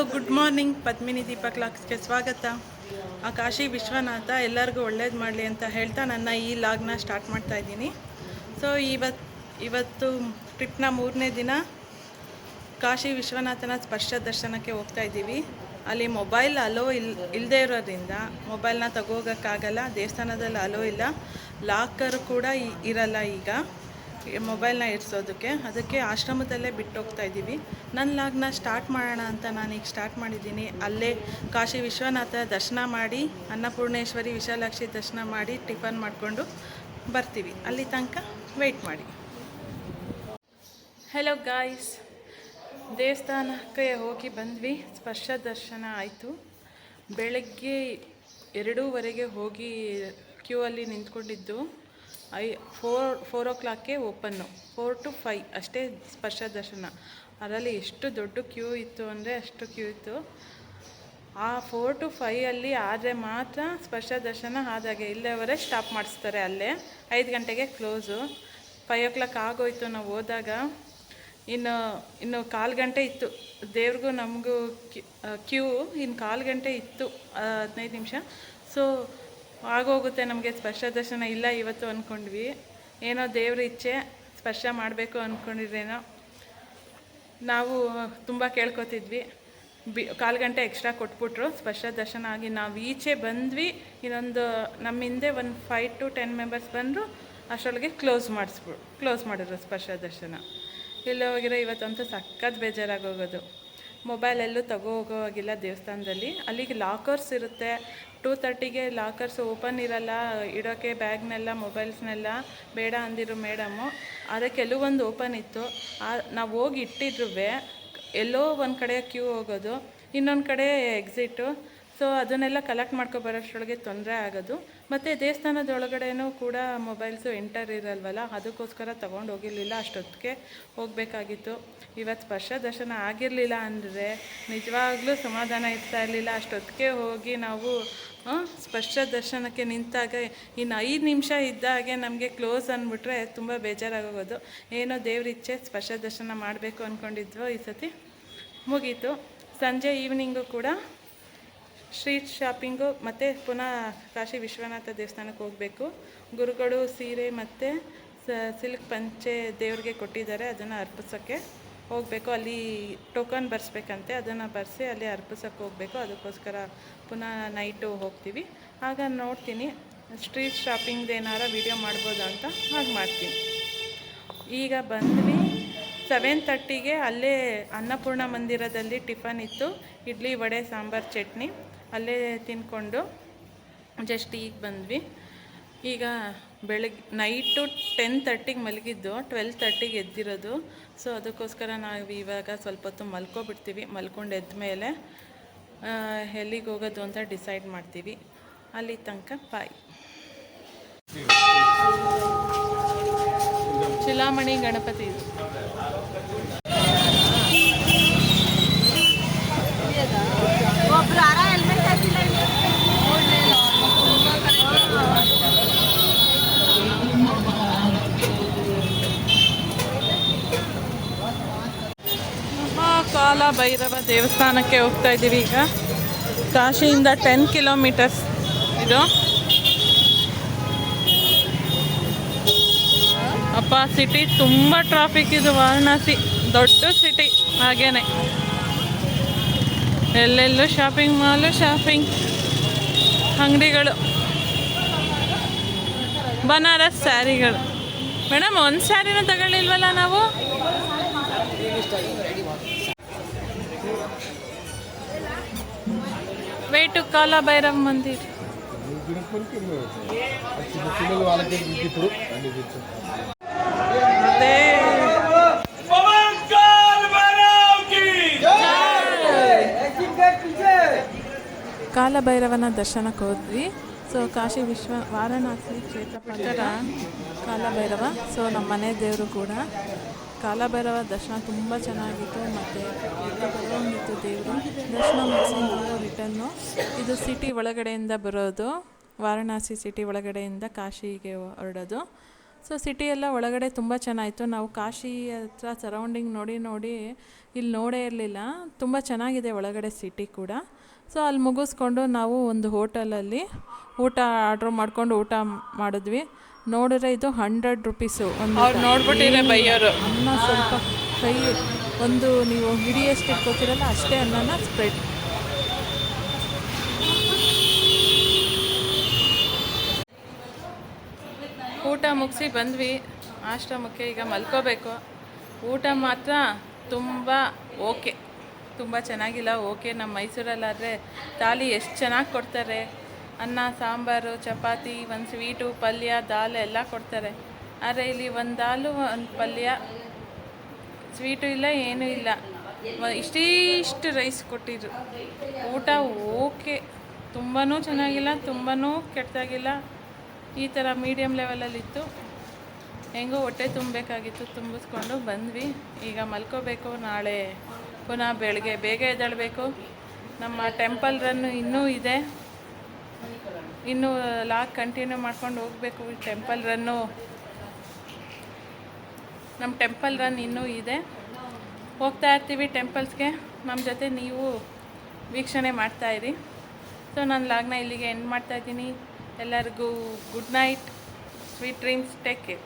Good morning. Padmini Deepak ಲಾಕ್ಸ್ಗೆ ಸ್ವಾಗತ. ಕಾಶಿ ವಿಶ್ವನಾಥ ಎಲ್ಲರಿಗೂ ಒಳ್ಳೇದು ಮಾಡಲಿ ಅಂತ ಹೇಳ್ತಾ ನನ್ನ ಈ ಲಾಗ್ನ ಸ್ಟಾರ್ಟ್ ಮಾಡ್ತಾ ಇದ್ದೀನಿ. ಸೊ ಇವತ್ತು ಟ್ರಿಪ್ನ 3ನೇ ದಿನ ಕಾಶಿ ವಿಶ್ವನಾಥನ ಸ್ಪರ್ಶ ದರ್ಶನಕ್ಕೆ ಹೋಗ್ತಾ ಇದ್ದೀವಿ. ಅಲ್ಲಿ ಮೊಬೈಲ್ ಅಲೋ ಇಲ್ಲದೇ ಇರೋದ್ರಿಂದ ಮೊಬೈಲ್ನ ತಗೋಗೋಕ್ಕಾಗಲ್ಲ. ದೇವಸ್ಥಾನದಲ್ಲಿ ಅಲೋ ಇಲ್ಲ, ಲಾಕರ್ ಕೂಡ ಇರಲ್ಲ ಈಗ ಮೊಬೈಲ್ನ ಇರಿಸೋದಕ್ಕೆ. ಅದಕ್ಕೆ ಆಶ್ರಮದಲ್ಲೇ ಬಿಟ್ಟು ಹೋಗ್ತಾ ಇದ್ದೀವಿ. ನನ್ನ ಲಾಗ್ನ ಸ್ಟಾರ್ಟ್ ಮಾಡೋಣ ಅಂತ ನಾನೀಗ ಸ್ಟಾರ್ಟ್ ಮಾಡಿದ್ದೀನಿ. ಅಲ್ಲೇ ಕಾಶಿ ವಿಶ್ವನಾಥ ದರ್ಶನ ಮಾಡಿ, ಅನ್ನಪೂರ್ಣೇಶ್ವರಿ ವಿಶಾಲಾಕ್ಷಿ ದರ್ಶನ ಮಾಡಿ ಟಿಫನ್ ಮಾಡಿಕೊಂಡು ಬರ್ತೀವಿ. ಅಲ್ಲಿ ತನಕ ವೆಯ್ಟ್ ಮಾಡಿ. ಹೆಲೋ ಗಾಯ್ಸ್, ದೇವಸ್ಥಾನಕ್ಕೆ ಹೋಗಿ ಬಂದ್ವಿ. ಸ್ಪರ್ಶ ದರ್ಶನ ಆಯಿತು. ಬೆಳಗ್ಗೆ 2:15 ಹೋಗಿ ಕ್ಯೂ ಅಲ್ಲಿ ನಿಂತ್ಕೊಂಡಿದ್ದು. 4 o'clockಗೆ ಓಪನ್ನು, 4 to 5 ಅಷ್ಟೇ ಸ್ಪರ್ಶ ದರ್ಶನ. ಅದರಲ್ಲಿ ಎಷ್ಟು ದೊಡ್ಡ ಕ್ಯೂ ಇತ್ತು ಅಂದರೆ ಅಷ್ಟು ಕ್ಯೂ ಇತ್ತು. ಆ 4 to 5 ಅಲ್ಲಿ ಆದರೆ ಮಾತ್ರ ಸ್ಪರ್ಶ ದರ್ಶನ ಆದಾಗೆ. ಇಲ್ಲೇವರೆ ಸ್ಟಾಪ್ ಮಾಡಿಸ್ತಾರೆ. ಅಲ್ಲೇ 5 ಗಂಟೆಗೆ ಕ್ಲೋಸು. 5 o'clock ಆಗೋಯ್ತು ನಾವು ಹೋದಾಗ. ಇನ್ನು 1/4 ಗಂಟೆ ಇತ್ತು ದೇವ್ರಿಗೂ ನಮಗೂ ಕ್ಯೂ. ಇನ್ನು 1/4 ಗಂಟೆ ಇತ್ತು, 15 ನಿಮಿಷ. ಸೊ ಆಗೋಗುತ್ತೆ ನಮಗೆ ಸ್ಪರ್ಶ ದರ್ಶನ. ಇಲ್ಲ ಇವತ್ತು ಅಂದ್ಕೊಂಡ್ವಿ, ಏನೋ ದೇವ್ರ ಇಚ್ಛೆ, ಸ್ಪರ್ಶ ಮಾಡಬೇಕು ಅಂದ್ಕೊಂಡಿದ್ರೇನೋ. ನಾವು ತುಂಬ ಕೇಳ್ಕೊತಿದ್ವಿ. 1/4 ಗಂಟೆ ಎಕ್ಸ್ಟ್ರಾ ಕೊಟ್ಬಿಟ್ರು. ಸ್ಪರ್ಶ ದರ್ಶನ ಆಗಿ ನಾವು ಈಚೆ ಬಂದ್ವಿ. ಇನ್ನೊಂದು ನಮ್ಮ ಹಿಂದೆ ಒಂದು 5 to 10 ಮೆಂಬರ್ಸ್ ಬಂದರು. ಅಷ್ಟರೊಳಗೆ ಕ್ಲೋಸ್ ಮಾಡಿದ್ರು ಸ್ಪರ್ಶ ದರ್ಶನ. ಇಲ್ಲ ಹೋಗಿರೋ ಇವತ್ತಂತೂ ಸಖತ್ ಬೇಜಾರಾಗೋಗೋದು. ಮೊಬೈಲೆಲ್ಲೂ ಹೋಗೋವಾಗಿಲ್ಲ ದೇವಸ್ಥಾನದಲ್ಲಿ. ಅಲ್ಲಿಗೆ ಲಾಕರ್ಸ್ ಇರುತ್ತೆ. 2:30ಗೆ ಲಾಕರ್ಸ್ ಓಪನ್ ಇರಲ್ಲ. ಇಡೋಕ್ಕೆ ಬ್ಯಾಗ್ನೆಲ್ಲ ಮೊಬೈಲ್ಸ್ನೆಲ್ಲ ಬೇಡ ಅಂದಿರು ಮೇಡಮು. ಆದರೆ ಕೆಲವೊಂದು ಓಪನ್ ಇತ್ತು. ನಾವು ಹೋಗಿ ಇಟ್ಟಿದ್ರು ಎಲ್ಲೋ ಒಂದು ಕಡೆ ಕ್ಯೂ ಹೋಗೋದು, ಇನ್ನೊಂದು ಕಡೆ ಎಕ್ಸಿಟು. ಸೊ ಅದನ್ನೆಲ್ಲ ಕಲೆಕ್ಟ್ ಮಾಡ್ಕೊಬರೋಷ್ಟರೊಳಗೆ ತೊಂದರೆ ಆಗೋದು. ಮತ್ತು ದೇವಸ್ಥಾನದೊಳಗಡೆನೂ ಕೂಡ ಮೊಬೈಲ್ಸು ಎಂಟರ್ ಇರಲ್ವಲ್ಲ, ಅದಕ್ಕೋಸ್ಕರ ತೊಗೊಂಡು ಹೋಗಿರಲಿಲ್ಲ. ಅಷ್ಟೊತ್ತಿಗೆ ಹೋಗಬೇಕಾಗಿತ್ತು. ಇವತ್ತು ಸ್ಪರ್ಶ ದರ್ಶನ ಆಗಿರಲಿಲ್ಲ ಅಂದರೆ ನಿಜವಾಗ್ಲೂ ಸಮಾಧಾನ ಇರ್ತಾ ಇರಲಿಲ್ಲ. ಅಷ್ಟೊತ್ತಿಗೆ ಹೋಗಿ ನಾವು ಸ್ಪರ್ಶ ದರ್ಶನಕ್ಕೆ ನಿಂತಾಗ ಇನ್ನು 5 ನಿಮಿಷ ಇದ್ದಾಗೆ ನಮಗೆ ಕ್ಲೋಸ್ ಅಂದ್ಬಿಟ್ರೆ ತುಂಬ ಬೇಜಾರಾಗೋಗೋದು. ಏನೋ ದೇವ್ರ ಇಚ್ಛೆ, ಸ್ಪರ್ಶ ದರ್ಶನ ಮಾಡಬೇಕು ಅಂದ್ಕೊಂಡಿದ್ವು. ಈ ಸತಿ ಮುಗೀತು. ಸಂಜೆ ಈವ್ನಿಂಗು ಕೂಡ ಸ್ಟ್ರೀಟ್ ಶಾಪಿಂಗು ಮತ್ತು ಪುನಃ ಕಾಶಿ ವಿಶ್ವನಾಥ ದೇವಸ್ಥಾನಕ್ಕೆ ಹೋಗಬೇಕು. ಗುರುಗಳು ಸೀರೆ ಮತ್ತು ಸಿಲ್ಕ್ ಪಂಚೆ ದೇವ್ರಿಗೆ ಕೊಟ್ಟಿದ್ದಾರೆ, ಅದನ್ನು ಅರ್ಪಿಸೋಕ್ಕೆ ಹೋಗಬೇಕು. ಅಲ್ಲಿ ಟೋಕನ್ ಬರ್ಸ್ಬೇಕಂತೆ, ಅದನ್ನು ಬರ್ಸಿ ಅಲ್ಲಿ ಅರ್ಪಿಸೋಕ್ಕೆ ಹೋಗಬೇಕು. ಅದಕ್ಕೋಸ್ಕರ ಪುನಃ ನೈಟು ಹೋಗ್ತೀವಿ. ಆಗ ನೋಡ್ತೀನಿ ಸ್ಟ್ರೀಟ್ ಶಾಪಿಂಗ್ದು ಏನಾರ ವೀಡಿಯೋ ಮಾಡ್ಬೋದು ಅಂತ ಹಾಗೆ ಮಾಡ್ತೀನಿ. ಈಗ ಬಂದ್ವಿ. 7:30ಗೆ ಅಲ್ಲೇ ಅನ್ನಪೂರ್ಣ ಮಂದಿರದಲ್ಲಿ ಟಿಫನ್ ಇತ್ತು. ಇಡ್ಲಿ, ವಡೆ, ಸಾಂಬಾರು, ಚಟ್ನಿ. ಅಲ್ಲೇ ತಿಂದ್ಕೊಂಡು ಜಸ್ಟ್ ಈಗ ಬಂದ್ವಿ. ಈಗ ನೈಟು 10:30ಗೆ ಮಲಗಿದ್ದು, 12:30ಗೆ ಎದ್ದಿರೋದು. ಸೊ ಅದಕ್ಕೋಸ್ಕರ ನಾವು ಇವಾಗ ಸ್ವಲ್ಪ ಹೊತ್ತು ಮಲ್ಕೊಬಿಡ್ತೀವಿ. ಮಲ್ಕೊಂಡು ಎದ್ದ ಮೇಲೆ ಎಲ್ಲಿಗೆ ಹೋಗೋದು ಅಂತ ಡಿಸೈಡ್ ಮಾಡ್ತೀವಿ. ಅಲ್ಲಿ ತನಕ ಬಾಯ್. ಚಿಲಾಮಣಿ ಗಣಪತಿ ಇದು. ಕಾಲ ಭೈರವ ದೇವಸ್ಥಾನಕ್ಕೆ ಹೋಗ್ತಾ ಇದ್ದೀವಿ. ಈಗ ಕಾಶಿಯಿಂದ 10 kilometers ಇದು. ಅಪ್ಪ ಸಿಟಿ ತುಂಬ ಟ್ರಾಫಿಕ್ ಇದು. ವಾರಣಾಸಿ ದೊಡ್ಡ ಸಿಟಿ. ಹಾಗೇನೆ ಎಲ್ಲೆಲ್ಲೂ ಶಾಪಿಂಗ್ ಮಾಲು, ಶಾಪಿಂಗ್ ಅಂಗಡಿಗಳು, ಬನಾರಸ್ ಸ್ಯಾರಿಗಳು. ಮೇಡಮ್, ಒಂದು ಸ್ಯಾರಿನೂ ತಗೊಳ್ಳಿಲ್ವಲ್ಲ ನಾವು? ವೇ ಟು ಕಾಲ ಭೈರವ್ ಮಂದಿರ್. ಕಾಲಭೈರವನ ದರ್ಶನಕ್ಕೆ ಹೋದ್ವಿ. ಸೊ ಕಾಶಿ ವಾರಣಾಸಿ ಕ್ಷೇತ್ರ ಪ್ರಕಾರ ಕಾಲಭೈರವ. ಸೊ ನಮ್ಮ ಮನೆ ದೇವರು ಕೂಡ. ಕಾಲಭೈರವ ದರ್ಶನ ತುಂಬ ಚೆನ್ನಾಗಿತ್ತು. ಮತ್ತು ಬರೋಂಗಿತ್ತು ದೇವರು. ದರ್ಶನ ಮುಗಿಸಿ ನಾವು ರಿಟರ್ನು. ಇದು ಸಿಟಿ ಒಳಗಡೆಯಿಂದ ಬರೋದು. ವಾರಣಾಸಿ ಸಿಟಿ ಒಳಗಡೆಯಿಂದ ಕಾಶಿಗೆ ಹೊರಡೋದು. ಸೊ ಸಿಟಿ ಎಲ್ಲ ಒಳಗಡೆ ತುಂಬ ಚೆನ್ನಾಗಿತ್ತು. ನಾವು ಕಾಶಿ ಹತ್ರ ಸರೌಂಡಿಂಗ್ ನೋಡಿ ಇಲ್ಲಿ ನೋಡೇ ಇರಲಿಲ್ಲ. ತುಂಬ ಚೆನ್ನಾಗಿದೆ ಒಳಗಡೆ ಸಿಟಿ ಕೂಡ. ಸೊ ಅಲ್ಲಿ ಮುಗಿಸ್ಕೊಂಡು ನಾವು ಒಂದು ಹೋಟೆಲಲ್ಲಿ ಊಟ ಆರ್ಡ್ರ್ ಮಾಡ್ಕೊಂಡು ಊಟ ಮಾಡಿದ್ವಿ. ನೋಡಿದ್ರೆ ಇದು 100 ರುಪೀಸು ಒಂದು ನೋಡ್ಬಿಟ್ಟಿದ್ರೆ ಬೈಯೋರು. ಅನ್ನ ಸ್ವಲ್ಪ ಕೈ ಒಂದು ನೀವು ಹಿಡಿಯಷ್ಟು ಇಟ್ಕೋತಿರಲ್ಲ ಅಷ್ಟೇ ಅನ್ನನ ಸ್ಪ್ರೆಡ್. ಊಟ ಮುಗಿಸಿ ಬಂದ್ವಿ ಆಶ್ರಮಕ್ಕೆ. ಈಗ ಮಲ್ಕೋಬೇಕು. ಊಟ ಮಾತ್ರ ತುಂಬ ಓಕೆ, ತುಂಬ ಚೆನ್ನಾಗಿಲ್ಲ. ಓಕೆ, ನಮ್ಮ ಮೈಸೂರಲ್ಲಾದರೆ ಥಾಲಿ ಎಷ್ಟು ಚೆನ್ನಾಗಿ ಕೊಡ್ತಾರೆ. ಅನ್ನ, ಸಾಂಬಾರು, ಚಪಾತಿ, ಒಂದು ಸ್ವೀಟು, ಪಲ್ಯ, ದಾಲ್ ಎಲ್ಲ ಕೊಡ್ತಾರೆ. ಆದರೆ ಇಲ್ಲಿ ಒಂದು ದಾಲು, ಒಂದು ಪಲ್ಯ, ಸ್ವೀಟು ಇಲ್ಲ, ಏನೂ ಇಲ್ಲ. ಇಷ್ಟಿಷ್ಟು ರೈಸ್ ಕೊಟ್ಟಿದ್ರು. ಊಟ ಓಕೆ, ತುಂಬಾ ಚೆನ್ನಾಗಿಲ್ಲ, ತುಂಬಾ ಕೆಟ್ಟದಾಗಿಲ್ಲ. ಈ ಥರ ಮೀಡಿಯಮ್ ಲೆವೆಲಲ್ಲಿತ್ತು. ಹೆಂಗೋ ಹೊಟ್ಟೆ ತುಂಬಬೇಕಾಗಿತ್ತು, ತುಂಬಿಸ್ಕೊಂಡು ಬಂದ್ವಿ. ಈಗ ಮಲ್ಕೋಬೇಕು. ನಾಳೆ ಪುನಃ ಬೆಳಗ್ಗೆ ಬೇಗ ಎದ್ದೇಳಬೇಕು. ನಮ್ಮ ಟೆಂಪಲ್ ರನ್ ಇನ್ನೂ ಇದೆ. ಇನ್ನೂ ಲಾಗ್ ಕಂಟಿನ್ಯೂ ಮಾಡ್ಕೊಂಡು ಹೋಗಬೇಕು. ನಮ್ಮ ಟೆಂಪಲ್ ರನ್ ಇನ್ನೂ ಇದೆ. ಹೋಗ್ತಾ ಇರ್ತೀವಿ ಟೆಂಪಲ್ಸ್ಗೆ. ನಮ್ಮ ಜೊತೆ ನೀವು ವೀಕ್ಷಣೆ ಮಾಡ್ತಾಯಿರಿ. ಸೊ ನಾನು ಲಾಗ್ನ ಇಲ್ಲಿಗೆ ಎಂಡ್ ಮಾಡ್ತಾಯಿದ್ದೀನಿ. ಎಲ್ಲರಿಗೂ good night, sweet dreams, take care.